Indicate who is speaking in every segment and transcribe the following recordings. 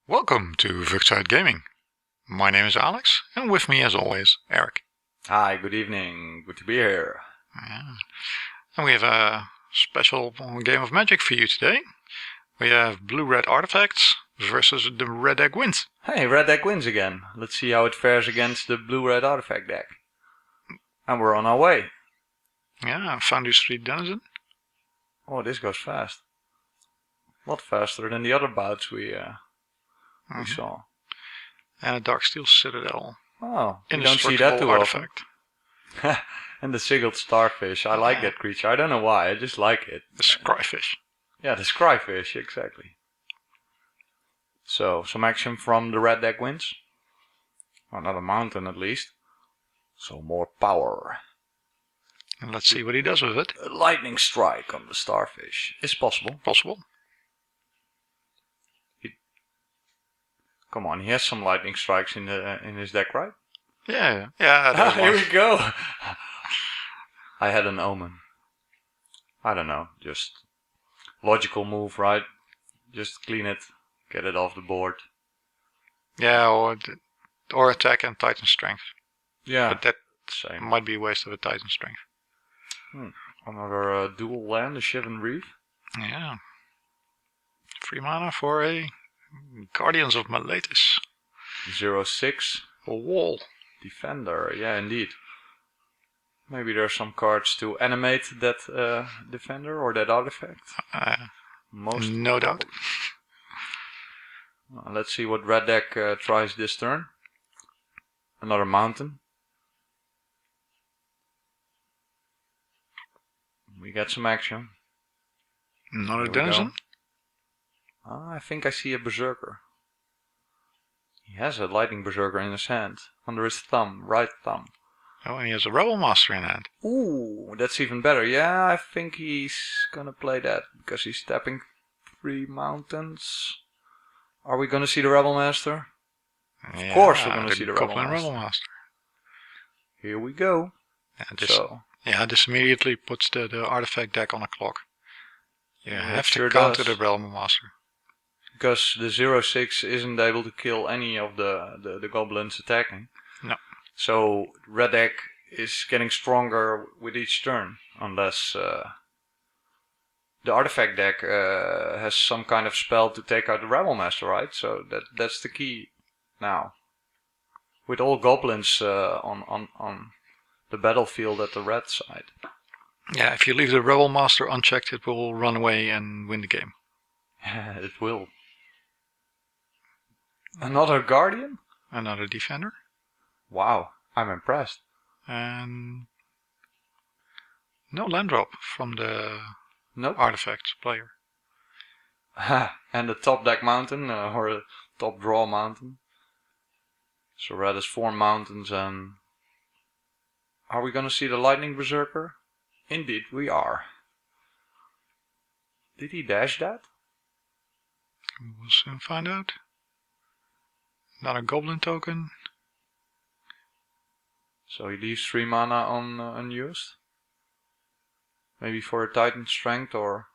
Speaker 1: Welcome to Vuxide Gaming. My name is Alex, and with me as always, Eric.
Speaker 2: Hi, good evening. Good to be here.
Speaker 1: Yeah. And we have a special game of Magic for you today. We have blue-red artifacts versus the red deck wins.
Speaker 2: Hey, red deck wins again. Let's see how it fares against the blue-red artifact deck. And we're on our way.
Speaker 1: Yeah, Foundry Street Denizen.
Speaker 2: Oh, this goes fast. A lot faster than the other bouts we saw.
Speaker 1: And a Dark Steel Citadel.
Speaker 2: Oh, you don't see that too
Speaker 1: artifact.
Speaker 2: Often. And the Sigiled Starfish. I like that creature. I don't know why. I just like it.
Speaker 1: The Scryfish.
Speaker 2: Yeah, the Scryfish, exactly. So, some action from the red deck wins. Another mountain at least. So more power.
Speaker 1: And let's see what he does with it.
Speaker 2: A lightning strike on the Starfish is possible.
Speaker 1: Possible.
Speaker 2: Come on, he has some lightning strikes in his deck, right?
Speaker 1: Yeah.
Speaker 2: Here we go. I had an omen. I don't know, just logical move, right? Just clean it, get it off the board.
Speaker 1: Yeah, or attack and Titan Strength.
Speaker 2: Yeah,
Speaker 1: but that
Speaker 2: same.
Speaker 1: Might be a waste of a Titan Strength.
Speaker 2: Another dual land, the Shivan Reef.
Speaker 1: Yeah. 3 mana for a Guardians of Meletis.
Speaker 2: 0/6.
Speaker 1: A wall.
Speaker 2: Defender, yeah, indeed. Maybe there's some cards to animate that defender or that artifact.
Speaker 1: No doubt.
Speaker 2: Let's see what red deck tries this turn. Another mountain. We get some action.
Speaker 1: Another Denizen.
Speaker 2: I think I see a Berserker. He has a Lightning Berserker in his hand, under his thumb, right thumb.
Speaker 1: Oh, and he has a Rebel Master in hand.
Speaker 2: Ooh, that's even better. Yeah, I think he's gonna play that, because he's tapping 3 mountains. Are we gonna see the Rebel Master? Of course we're gonna see the Rebel Master. Here we go.
Speaker 1: This immediately puts the artifact deck on a clock. You have to counter the Rebel Master.
Speaker 2: Because the 0/6 isn't able to kill any of the goblins attacking.
Speaker 1: No.
Speaker 2: So red deck is getting stronger with each turn, unless the artifact deck has some kind of spell to take out the Rebel Master, right? So that's the key now. With all goblins on the battlefield at the red side.
Speaker 1: Yeah, if you leave the Rebel Master unchecked, it will run away and win the game.
Speaker 2: It will. Another Guardian?
Speaker 1: Another Defender.
Speaker 2: Wow, I'm impressed.
Speaker 1: And no land drop from the artifact player.
Speaker 2: And the top deck mountain, or a top draw mountain. So red has 4 mountains, and are we gonna see the Lightning Berserker? Indeed, we are. Did he dash that?
Speaker 1: We'll soon find out. Another Goblin token.
Speaker 2: So he leaves 3 mana on unused. Maybe for a Titan Strength or...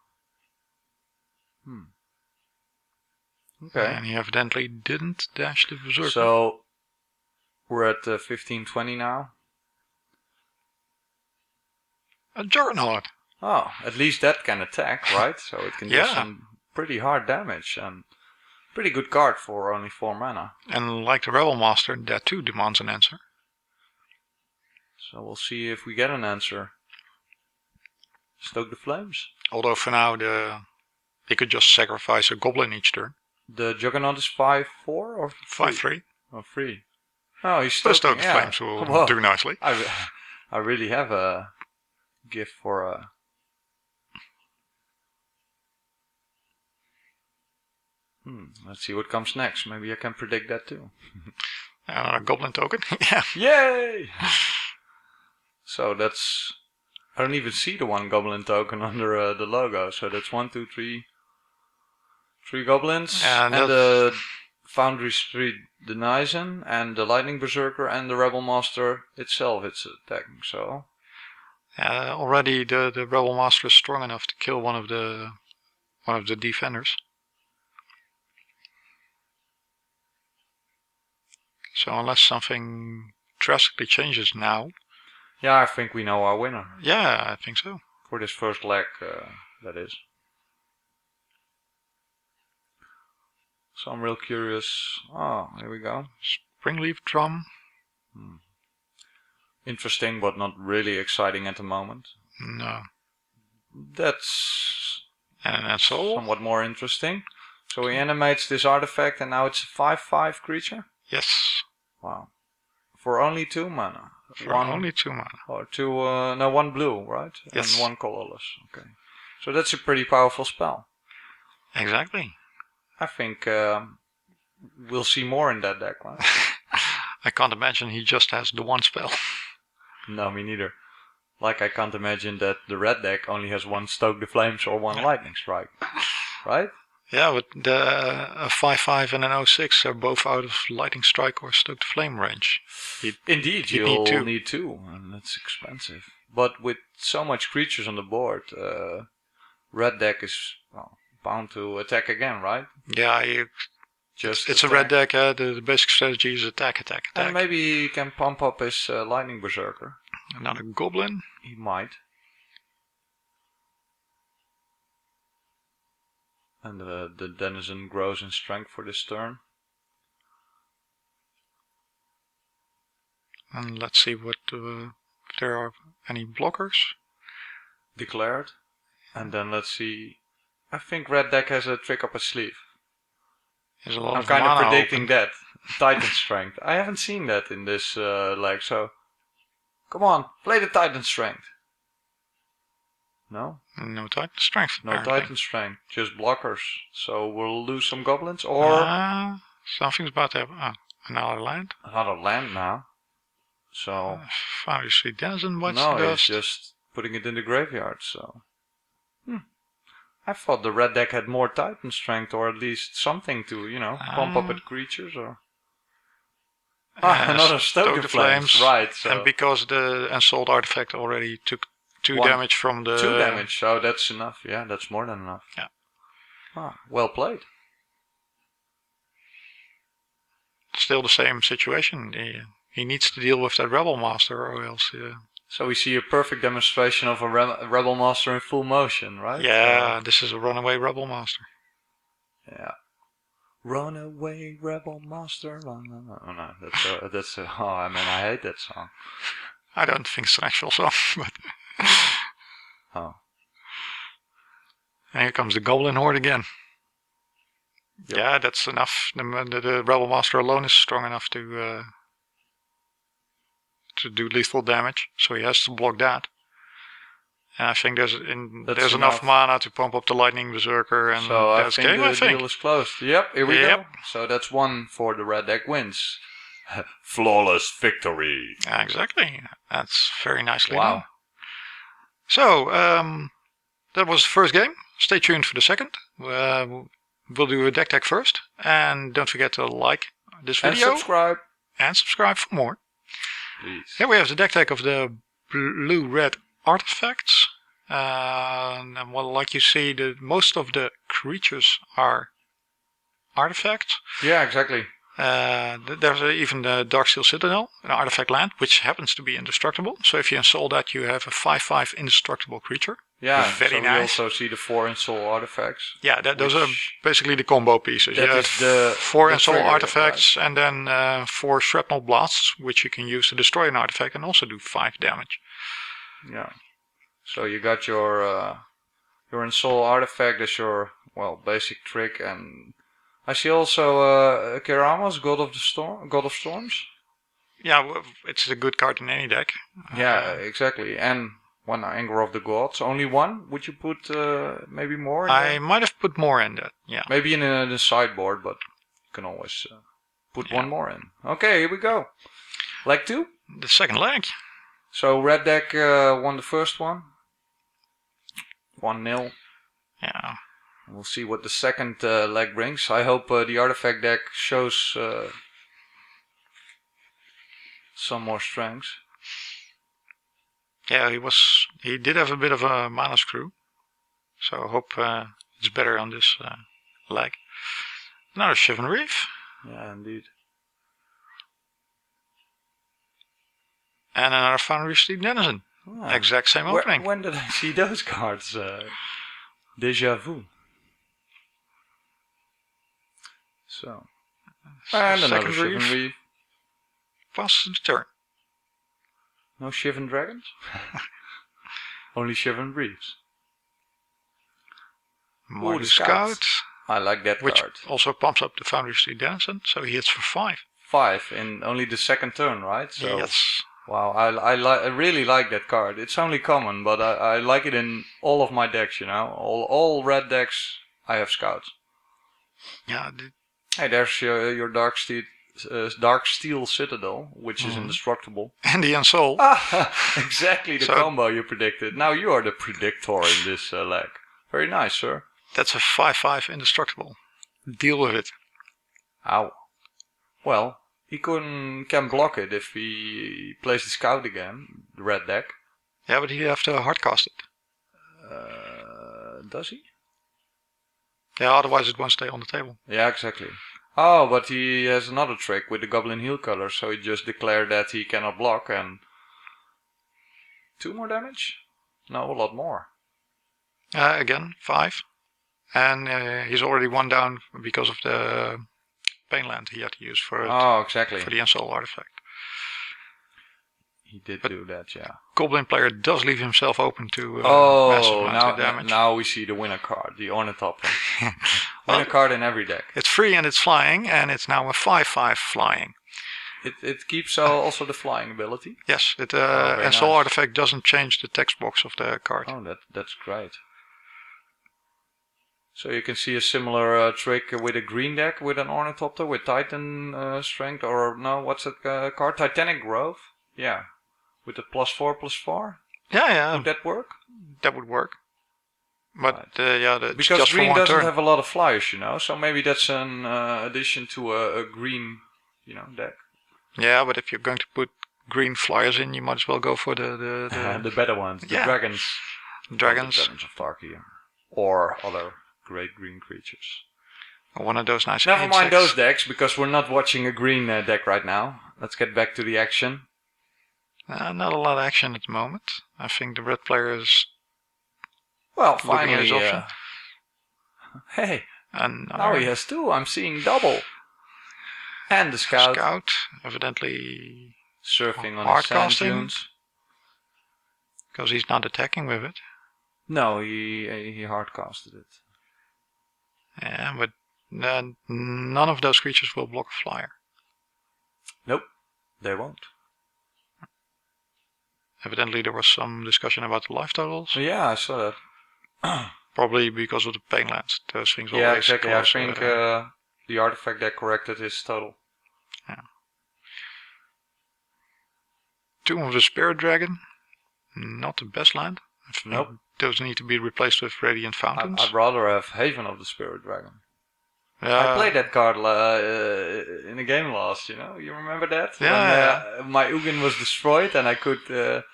Speaker 2: Okay.
Speaker 1: And he evidently didn't dash the Berserker.
Speaker 2: So we're at 15-20 now.
Speaker 1: A Juggernaut.
Speaker 2: Oh, at least that can attack, right? So it can do some pretty hard damage, and pretty good card for only 4 mana.
Speaker 1: And like the Rebel Master, that too demands an answer.
Speaker 2: So we'll see if we get an answer. Stoke the Flames.
Speaker 1: Although for now, he could just sacrifice a Goblin each turn.
Speaker 2: The Juggernaut is 5/4 or
Speaker 1: 5/3.
Speaker 2: Oh, 3. Oh, he's
Speaker 1: still Stoke the Flames will do nicely.
Speaker 2: I really have a gift for a... Let's see what comes next. Maybe I can predict that too.
Speaker 1: A Goblin token. Yeah.
Speaker 2: Yay! So that's... I don't even see the 1 Goblin token under the logo. So that's 1, 2, 3... 3 goblins. And the Foundry Street Denizen, and the Lightning Berserker, and the Rebel Master itself it's attacking. So...
Speaker 1: already the Rebel Master is strong enough to kill one of the defenders. So unless something drastically changes now.
Speaker 2: Yeah, I think we know our winner.
Speaker 1: Yeah, I think so.
Speaker 2: For this first leg, that is. So I'm real curious. Oh, here we go.
Speaker 1: Springleaf Drum.
Speaker 2: Interesting, but not really exciting at the moment.
Speaker 1: No.
Speaker 2: That's
Speaker 1: And that's all.
Speaker 2: somewhat more interesting. So he animates this artifact and now it's a 5/5 creature?
Speaker 1: Yes.
Speaker 2: Wow. For only 2 mana.
Speaker 1: For only 2 mana.
Speaker 2: Or 2, no, 1 blue, right?
Speaker 1: Yes.
Speaker 2: And 1 colorless. Okay. So that's a pretty powerful spell.
Speaker 1: Exactly.
Speaker 2: I think we'll see more in that deck, right?
Speaker 1: I can't imagine he just has the one spell.
Speaker 2: No, me neither. Like I can't imagine that the red deck only has 1 Stoke the Flames or 1 Lightning Strike. Right?
Speaker 1: Yeah, but a 5/5 and an 0/6 are both out of Lightning Strike or Stoke the Flame range.
Speaker 2: Indeed,
Speaker 1: you'd
Speaker 2: you'll
Speaker 1: need
Speaker 2: 2, and that's expensive. But with so much creatures on the board, red deck is bound to attack again, right?
Speaker 1: Yeah, it's a red deck. The basic strategy is attack.
Speaker 2: And maybe he can pump up his Lightning Berserker.
Speaker 1: Another Goblin.
Speaker 2: He might. And the Denizen grows in strength for this turn.
Speaker 1: And let's see what if there are any blockers.
Speaker 2: Declared. And then let's see. I think red deck has a trick up its sleeve.
Speaker 1: There's a lot
Speaker 2: I'm
Speaker 1: of
Speaker 2: kind of
Speaker 1: mana
Speaker 2: predicting
Speaker 1: open.
Speaker 2: that. Titan Strength. I haven't seen that in this leg, so come on, play the Titan Strength. No?
Speaker 1: No Titan Strength.
Speaker 2: No
Speaker 1: apparently.
Speaker 2: Titan Strength, just blockers. So we'll lose some goblins or
Speaker 1: Something's about to happen. Another land.
Speaker 2: another land now. So
Speaker 1: Obviously Denizen bites
Speaker 2: no,
Speaker 1: the
Speaker 2: he's
Speaker 1: dust.
Speaker 2: just putting it in the graveyard. So I thought the red deck had more Titan Strength, or at least something to pump up its creatures. Or another Stoke the Flames, right? So
Speaker 1: And because the Ensouled artifact already took 2
Speaker 2: 1
Speaker 1: damage from the
Speaker 2: 2 damage, so that's enough. Yeah, that's more than enough.
Speaker 1: Yeah.
Speaker 2: Well played.
Speaker 1: Still the same situation. He needs to deal with that Rebel Master, or else.
Speaker 2: So we see a perfect demonstration of a Rebel Master in full motion, right?
Speaker 1: Yeah, this is a runaway Rebel Master.
Speaker 2: Yeah. Runaway Rebel Master. Oh no, that's oh, I mean, I hate that song.
Speaker 1: I don't think it's an actual song, but.
Speaker 2: Oh.
Speaker 1: And here comes the Goblin Horde again.
Speaker 2: Yep.
Speaker 1: Yeah, that's enough. The Rebel Master alone is strong enough to do lethal damage, so he has to block that. And I think there's enough mana to pump up the Lightning Berserker, and
Speaker 2: so
Speaker 1: that's
Speaker 2: I think
Speaker 1: game.
Speaker 2: the deal is closed. Yep, here we go. So that's 1 for the red deck wins. Flawless victory.
Speaker 1: Exactly. That's very nicely
Speaker 2: Wow.
Speaker 1: done. So that was the first game. Stay tuned for the second. We'll do a deck tech first, and don't forget to like this video
Speaker 2: and
Speaker 1: subscribe for more.
Speaker 2: Please.
Speaker 1: Here we have the deck tech of the blue-red artifacts. And well, like you see, most of the creatures are artifacts.
Speaker 2: Yeah, exactly.
Speaker 1: There's even the Darksteel Citadel, an artifact land, which happens to be indestructible. So if you install that, you have a 5/5 indestructible creature.
Speaker 2: Yeah,
Speaker 1: very
Speaker 2: so
Speaker 1: nice.
Speaker 2: We also see the 4 install artifacts.
Speaker 1: Yeah, those are basically the combo pieces.
Speaker 2: That
Speaker 1: you
Speaker 2: is
Speaker 1: have 4 install
Speaker 2: trigger,
Speaker 1: artifacts, right? And then 4 shrapnel blasts, which you can use to destroy an artifact and also do 5 damage.
Speaker 2: Yeah. So you got your install artifact as your basic trick, and I see also Kerama's God of Storms.
Speaker 1: Yeah, it's a good card in any deck.
Speaker 2: Yeah, exactly. And 1 Anger of the Gods. Only 1? Would you put maybe more?
Speaker 1: I might have put more in that. Yeah.
Speaker 2: Maybe in the sideboard, but you can always put 1 more in. Okay, here we go. Leg 2.
Speaker 1: The second leg.
Speaker 2: So red deck won the first one. 1-0.
Speaker 1: Yeah.
Speaker 2: We'll see what the second leg brings. I hope the artifact deck shows some more strengths.
Speaker 1: Yeah, he did have a bit of a mana screw. So I hope it's better on this leg. Another Shivan Reef.
Speaker 2: Yeah, indeed.
Speaker 1: And another Foundry Street Denizen.
Speaker 2: Ah.
Speaker 1: Exact same opening.
Speaker 2: When did I see those cards? Déjà vu. So. And another
Speaker 1: Second
Speaker 2: Shivan
Speaker 1: Reef.
Speaker 2: Reef.
Speaker 1: Passes the turn.
Speaker 2: No Shivan Dragons? Only Shivan Reefs.
Speaker 1: Mighty
Speaker 2: the
Speaker 1: Scout.
Speaker 2: I like that
Speaker 1: Which
Speaker 2: card.
Speaker 1: also pumps up the Foundry Street Denizen, so he hits for 5.
Speaker 2: 5 in only the second turn, right? So,
Speaker 1: yes.
Speaker 2: Wow, I really like that card. It's only common, but I like it in all of my decks, you know. All red decks, I have Scouts.
Speaker 1: Yeah.
Speaker 2: Hey, there's your Dark Steel Citadel, which is indestructible.
Speaker 1: And the Ensoul.
Speaker 2: Exactly the combo you predicted. Now you are the predictor in this leg. Very nice, sir.
Speaker 1: That's a 5/5 indestructible. Deal with it.
Speaker 2: Ow. Well, he can block it if he plays the Scout again, the red deck.
Speaker 1: Yeah, but he'd have to hardcast it.
Speaker 2: Does he?
Speaker 1: Yeah, otherwise it won't stay on the table.
Speaker 2: Yeah, exactly. Oh, but he has another trick with the Goblin Heel Cutter, so he just declared that he cannot block and 2 more damage? No, a lot more.
Speaker 1: Again, 5. And he's already 1 down because of the Painland he had to use for
Speaker 2: exactly.
Speaker 1: for the Ensoul artifact.
Speaker 2: He did do that, yeah.
Speaker 1: Goblin player does leave himself open to massive amounts of damage.
Speaker 2: Now we see the winner card, the Ornithopter. Winner card in every deck.
Speaker 1: It's free and it's flying, and it's now a 5/5 flying.
Speaker 2: It keeps also the flying ability?
Speaker 1: Yes, Ensoul artifact doesn't change the text box of the card.
Speaker 2: Oh, that's great. So you can see a similar trick with a green deck with an Ornithopter with Titan strength, or no, what's that card? Titanic Grove? Yeah. With the +4/+4?
Speaker 1: Yeah.
Speaker 2: Would that work?
Speaker 1: That would work. But it's
Speaker 2: because
Speaker 1: just
Speaker 2: green
Speaker 1: for 1
Speaker 2: doesn't
Speaker 1: turn.
Speaker 2: have a lot of flyers, you know, so maybe that's an addition to a green, deck.
Speaker 1: Yeah, but if you're going to put green flyers in, you might as well go for
Speaker 2: the better ones, the dragons.
Speaker 1: Dragons.
Speaker 2: The dragons of Tarkir. Or other great green creatures.
Speaker 1: One of those nice
Speaker 2: Never mind
Speaker 1: insects.
Speaker 2: those decks, because we're not watching a green deck right now. Let's get back to the action.
Speaker 1: Not a lot of action at the moment. I think the red player is
Speaker 2: finally.
Speaker 1: his option.
Speaker 2: Hey,
Speaker 1: and
Speaker 2: now he has 2. I'm seeing double. And the Scout.
Speaker 1: Evidently
Speaker 2: surfing on his sand dunes.
Speaker 1: Because he's not attacking with it.
Speaker 2: No, he hardcasted it.
Speaker 1: Yeah, but none of those creatures will block a flyer.
Speaker 2: Nope, they won't.
Speaker 1: Evidently there was some discussion about the life totals.
Speaker 2: Yeah, I saw that.
Speaker 1: Probably because of the Painlands. Those things always
Speaker 2: exactly.
Speaker 1: cause,
Speaker 2: I think the artifact deck corrected his total.
Speaker 1: Yeah. Tomb of the Spirit Dragon. Not the best land.
Speaker 2: Nope.
Speaker 1: Those need to be replaced with Radiant Fountains.
Speaker 2: I'd rather have Haven of the Spirit Dragon.
Speaker 1: Yeah.
Speaker 2: I played that card in a game last, you know? You remember that?
Speaker 1: Yeah.
Speaker 2: When my Ugin was destroyed and I could... got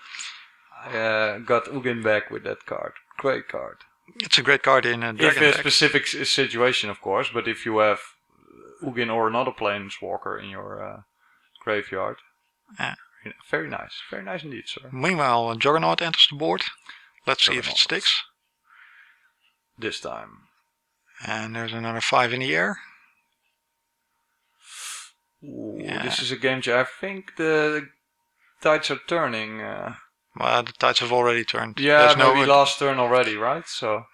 Speaker 2: Ugin back with that card. Great card.
Speaker 1: It's a great card in a Dragon
Speaker 2: deck.
Speaker 1: If a
Speaker 2: specific situation, of course, but if you have Ugin or another Planeswalker in your graveyard...
Speaker 1: Yeah.
Speaker 2: Very nice. Very nice indeed, sir.
Speaker 1: Meanwhile, Juggernaut enters the board. Let's see if it sticks.
Speaker 2: This time.
Speaker 1: And there's another 5 in the air.
Speaker 2: Ooh, this is a game I think the tides are turning.
Speaker 1: Well, the tides have already turned.
Speaker 2: Yeah, maybe last turn already, right? So.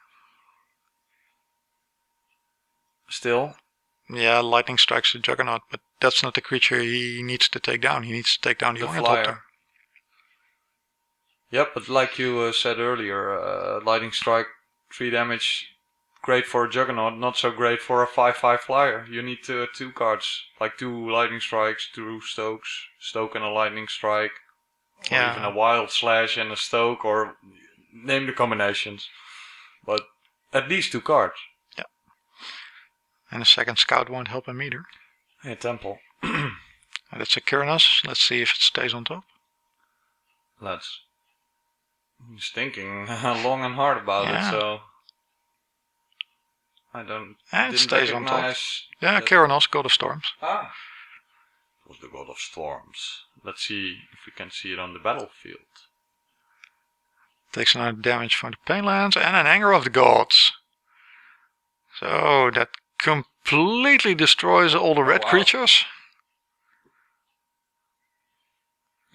Speaker 2: Still.
Speaker 1: Yeah, lightning strikes the Juggernaut, but that's not the creature he needs to take down. He needs to take down the Ornithopter.
Speaker 2: Flyer. Yep, but like you said earlier, lightning strike, 3 damage, great for a Juggernaut, not so great for a 5/5 flyer. You need 2 cards, like 2 lightning strikes, 2 stokes, stoke and a lightning strike, or even a wild slash and a stoke, or name the combinations. But at least 2 cards.
Speaker 1: Yeah. And a second Scout won't help him either.
Speaker 2: Hey, Temple.
Speaker 1: And it's a Kyrnos. Let's see if it stays on top.
Speaker 2: Let's. He's thinking long and hard about it, so I don't.
Speaker 1: And it stays on top.
Speaker 2: recognize
Speaker 1: Yeah, Kyrnos, God of Storms.
Speaker 2: Ah. was the god of storms. Let's see if we can see it on the battlefield.
Speaker 1: Takes another damage from the pain lands and an Anger of the Gods. So that completely destroys all the red creatures.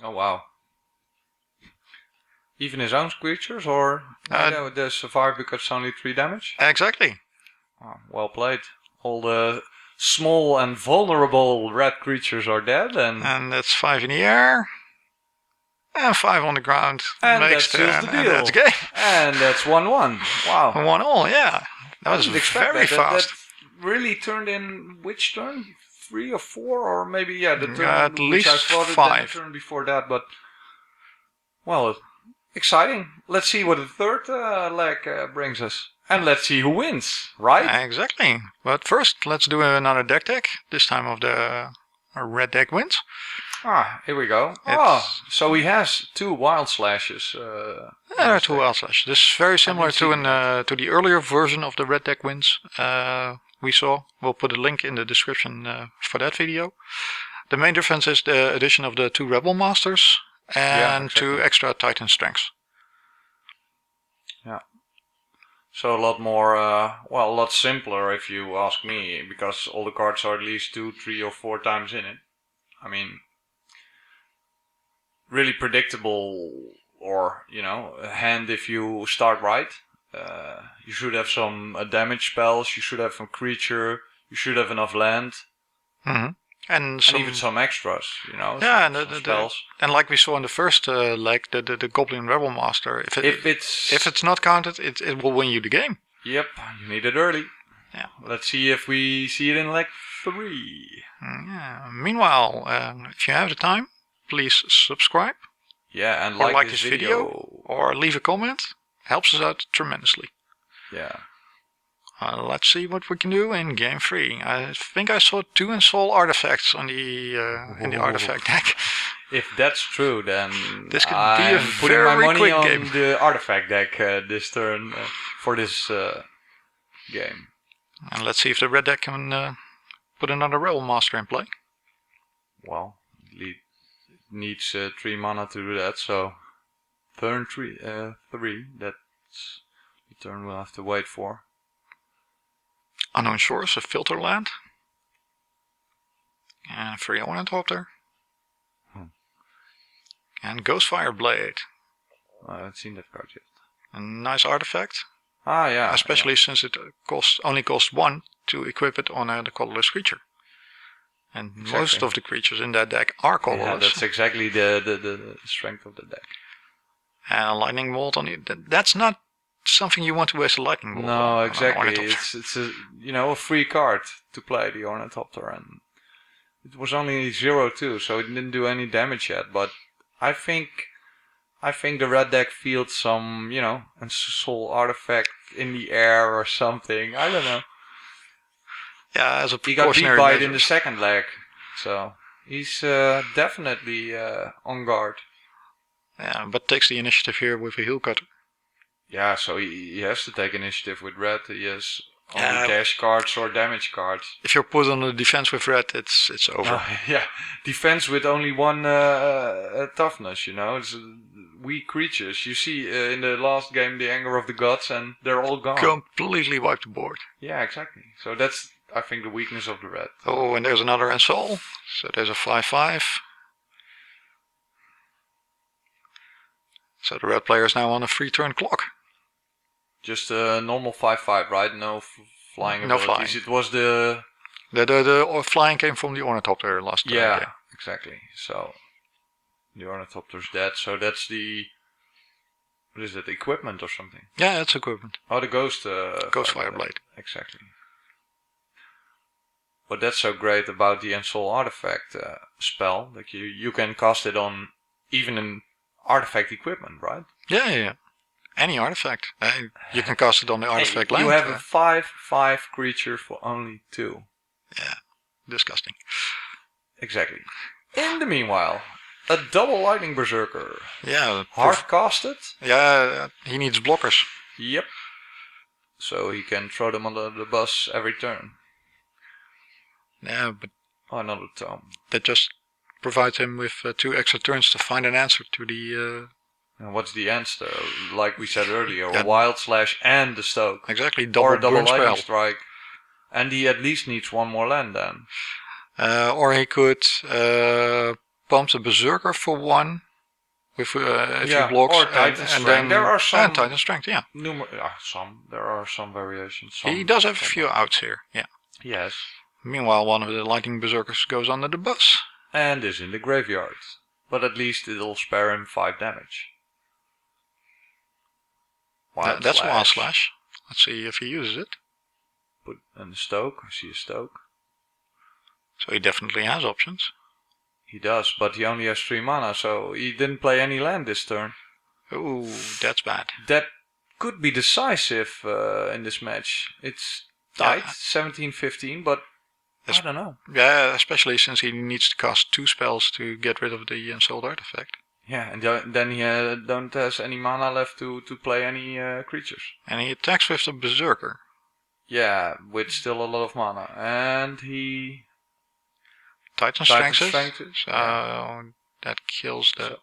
Speaker 2: Oh wow. Even his own creatures, or they survive because it's only 3 damage?
Speaker 1: Exactly.
Speaker 2: Oh, well played. All the small and vulnerable red creatures are dead, and
Speaker 1: that's 5 in the air. And 5 on the ground.
Speaker 2: And
Speaker 1: makes
Speaker 2: that seals the deal.
Speaker 1: And that's game.
Speaker 2: And that's 1-1. Wow.
Speaker 1: 1-1, yeah. That was very fast.
Speaker 2: That really turned in which turn? 3 or 4, or maybe the turn
Speaker 1: at
Speaker 2: which
Speaker 1: least
Speaker 2: I thought
Speaker 1: 5.
Speaker 2: The turn before that, but well, exciting. Let's see what the third leg brings us. And let's see who wins, right?
Speaker 1: Exactly. But first, let's do another deck tech. This time of the red deck wins.
Speaker 2: Here we go. So he has 2 wild slashes.
Speaker 1: There are 2 wild slashes. This is very similar to the earlier version of the red deck wins we saw. We'll put a link in the description for that video. The main difference is the addition of the 2 Rebel Masters and 2 extra Titan Strengths.
Speaker 2: Yeah. So a lot more, a lot simpler if you ask me, because all the cards are at least 2, 3 or 4 times in it. I mean, really predictable, or, a hand if you start right. You should have some damage spells, you should have some creature, you should have enough land.
Speaker 1: Mm-hmm. And
Speaker 2: even some extras,
Speaker 1: Yeah,
Speaker 2: some spells.
Speaker 1: And like we saw in the first leg, the Goblin Rebel Master, if it's not counted, it will win you the game.
Speaker 2: Yep, you need it early.
Speaker 1: Yeah.
Speaker 2: Let's see if we see it in leg 3.
Speaker 1: Yeah. Meanwhile, if you have the time, please subscribe.
Speaker 2: Yeah, and
Speaker 1: like this video, or leave a comment. Helps us out tremendously.
Speaker 2: Yeah.
Speaker 1: Let's see what we can do in game 3. I think I saw 2 Ensoul artifacts on the in the artifact deck.
Speaker 2: If that's true, then
Speaker 1: this could be a
Speaker 2: putting my money
Speaker 1: quick
Speaker 2: on
Speaker 1: game.
Speaker 2: The artifact deck this turn for this game.
Speaker 1: And let's see if the red deck can put another Rebel Master in play.
Speaker 2: Well, it needs 3 mana to do that, so turn 3, that's the turn we'll have to wait for.
Speaker 1: Unknown Shores, a filter land. And free Ornithopter. And Ghostfire Blade.
Speaker 2: I haven't seen that card yet.
Speaker 1: A nice artifact.
Speaker 2: Yeah.
Speaker 1: Especially since it only costs 1 to equip it on the colorless creature. And most of the creatures in that deck are colorless.
Speaker 2: Yeah, that's exactly the strength of the deck.
Speaker 1: And a Lightning Bolt on it. That's not something you want to waste a Lightning Bolt on.
Speaker 2: No, exactly. It's a free card to play the Ornithopter, and it was only 0-2, so it didn't do any damage yet. But I think the red deck fields some, Ensoul artifact in the air or something. I don't know.
Speaker 1: Yeah, as a
Speaker 2: he got beat
Speaker 1: precautionary
Speaker 2: by it
Speaker 1: measure.
Speaker 2: in the second leg, so he's definitely on guard.
Speaker 1: Yeah, but takes the initiative here with a heel cutter.
Speaker 2: Yeah, so he has to take initiative with red. He has only dash cards or damage cards.
Speaker 1: If you're put on the defense with red, it's over.
Speaker 2: Yeah, defense with only 1 toughness, It's weak creatures. You see in the last game the Anger of the Gods, and they're all gone.
Speaker 1: Completely wiped the board.
Speaker 2: Yeah, exactly. So that's, I think, the weakness of the red.
Speaker 1: Oh, and there's another Ensoul. So there's a 5/5. So the red player is now on a 3-turn clock.
Speaker 2: Just a normal 5/5, right? No flying abilities.
Speaker 1: No flying.
Speaker 2: It was the
Speaker 1: flying came from the Ornithopter last time.
Speaker 2: Yeah, exactly. So the Ornithopter's dead. So that's the, what is it? Equipment or something?
Speaker 1: Yeah, it's equipment.
Speaker 2: Oh, the Ghost
Speaker 1: Fire Blade.
Speaker 2: Exactly. But that's so great about the Ensoul artifact spell, that you can cast it on even an artifact equipment, right?
Speaker 1: Yeah. Any artifact. You can cast it on the artifact land.
Speaker 2: You have a 5/5 creature for only 2.
Speaker 1: Yeah, disgusting.
Speaker 2: Exactly. In the meanwhile, a double Lightning Berserker.
Speaker 1: Yeah.
Speaker 2: Hard casted.
Speaker 1: Yeah, he needs blockers.
Speaker 2: Yep. So he can throw them under the bus every turn.
Speaker 1: Yeah, but
Speaker 2: another tome.
Speaker 1: That just provides him with 2 extra turns to find an answer to the...
Speaker 2: And what's the answer? Like we said earlier,
Speaker 1: Yeah.
Speaker 2: a Wild Slash and the Stoke.
Speaker 1: Exactly,
Speaker 2: Or
Speaker 1: double
Speaker 2: a double
Speaker 1: burn
Speaker 2: lightning
Speaker 1: spell.
Speaker 2: strike. And he at least needs 1 more land then.
Speaker 1: Or he could pump the Berserker for 1 with if he blocks.
Speaker 2: or Titan
Speaker 1: and
Speaker 2: Strength.
Speaker 1: then,
Speaker 2: There are some
Speaker 1: and Titan Strength, yeah.
Speaker 2: There are some variations.
Speaker 1: He does have a few outs here, yeah.
Speaker 2: Yes.
Speaker 1: Meanwhile, one of the Lightning Berserkers goes under the bus.
Speaker 2: And is in the graveyard. But at least it'll spare him 5 damage.
Speaker 1: That's Wild Slash. Let's see if he uses it.
Speaker 2: Put in the Stoke. I see a Stoke.
Speaker 1: So he definitely has options.
Speaker 2: He does, but he only has 3 mana, so he didn't play any land this turn.
Speaker 1: Ooh, that's bad.
Speaker 2: That could be decisive in this match. It's tight, 17-15, but I don't know.
Speaker 1: Yeah, especially since he needs to cast 2 spells to get rid of the Ensouled Artifact.
Speaker 2: Yeah, and then he don't has any mana left to play any creatures.
Speaker 1: And he attacks with the Berserker.
Speaker 2: Yeah, with still a lot of mana. And he...
Speaker 1: Titan Strength.
Speaker 2: Yeah.
Speaker 1: That kills the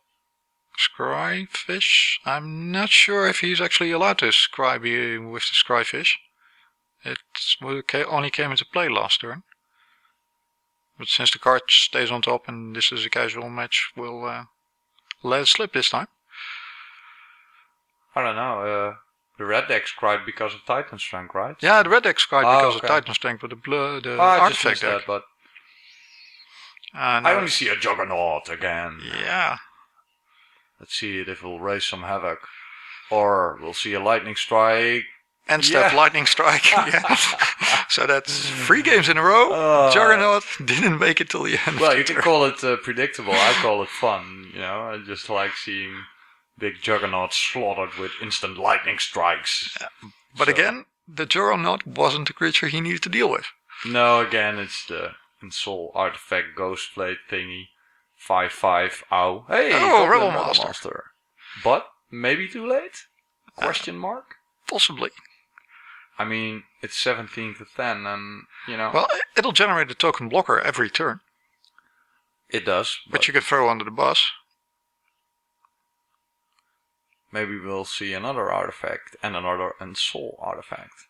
Speaker 1: Scryfish. I'm not sure if he's actually allowed to scry with the Scryfish. It only came into play last turn. But since the card stays on top and this is a casual match, we'll let it slip this time.
Speaker 2: I don't know. The red deck cried because of Titan Strength, right?
Speaker 1: Yeah, the red deck cried because of Titan Strength, but the artifact deck.
Speaker 2: But
Speaker 1: no.
Speaker 2: I only see a Juggernaut again.
Speaker 1: Yeah.
Speaker 2: Let's see if it will raise some havoc. Or we'll see a Lightning Strike.
Speaker 1: End step Lightning Strike. Yeah. So that's 3 games in a row. Juggernaut didn't make it till the end.
Speaker 2: Well, you can call it predictable. I call it fun. You know, I just like seeing big Juggernauts slaughtered with instant lightning strikes.
Speaker 1: Yeah. But again, the Juggernaut wasn't the creature he needed to deal with.
Speaker 2: No, again, it's the Ensoul Artifact Ghostblade thingy. 5/5. Ow. Hey,
Speaker 1: Rebel Master.
Speaker 2: But maybe too late? Question mark?
Speaker 1: Possibly.
Speaker 2: I mean, it's 17 to 10, and you know.
Speaker 1: Well, it'll generate a token blocker every turn.
Speaker 2: It does.
Speaker 1: But you can throw under the bus.
Speaker 2: Maybe we'll see another artifact and another Ensoul Artifact.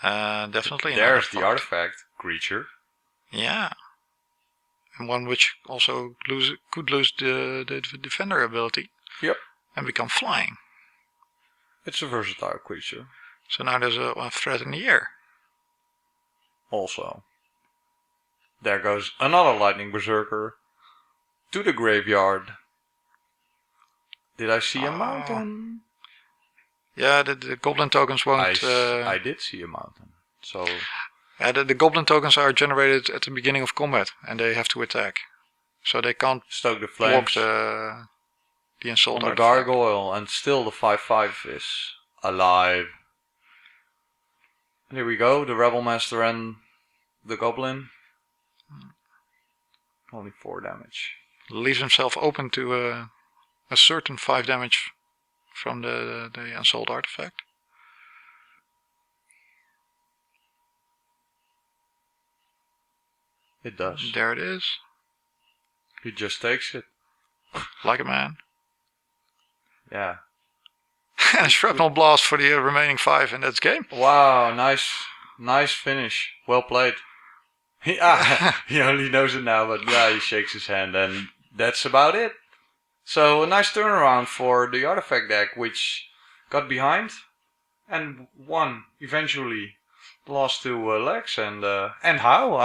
Speaker 1: Definitely.
Speaker 2: There's the artifact creature.
Speaker 1: Yeah. And one which also could lose the defender ability.
Speaker 2: Yep.
Speaker 1: And become flying.
Speaker 2: It's a versatile creature.
Speaker 1: So now there's a threat in the air.
Speaker 2: Also. There goes another Lightning Berserker. To the graveyard. Did I see a mountain?
Speaker 1: Yeah, the goblin tokens won't...
Speaker 2: I did see a mountain. So...
Speaker 1: the goblin tokens are generated at the beginning of combat. And they have to attack. So they can't
Speaker 2: stoke the flames.
Speaker 1: Block the Ensouled
Speaker 2: on the
Speaker 1: Artifact.
Speaker 2: gargoyle. And still the 5/5 is alive. And here we go. The Rebel Master and the Goblin. Only 4 damage.
Speaker 1: Leaves himself open to a certain 5 damage from the Ensouled Artifact.
Speaker 2: It does.
Speaker 1: There it is.
Speaker 2: He just takes it.
Speaker 1: Like a man.
Speaker 2: Yeah.
Speaker 1: And a Shrapnel Blast for the remaining 5 and that's game.
Speaker 2: Wow, nice finish. Well played. He only knows it now, but yeah, he shakes his hand and that's about it. So a nice turnaround for the artifact deck, which got behind and won eventually. Lost 2 legs and how?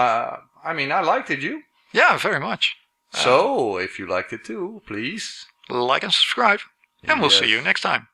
Speaker 2: I mean, I liked it, you?
Speaker 1: Yeah, very much.
Speaker 2: So, if you liked it too, please
Speaker 1: like and subscribe. And we'll see you next time.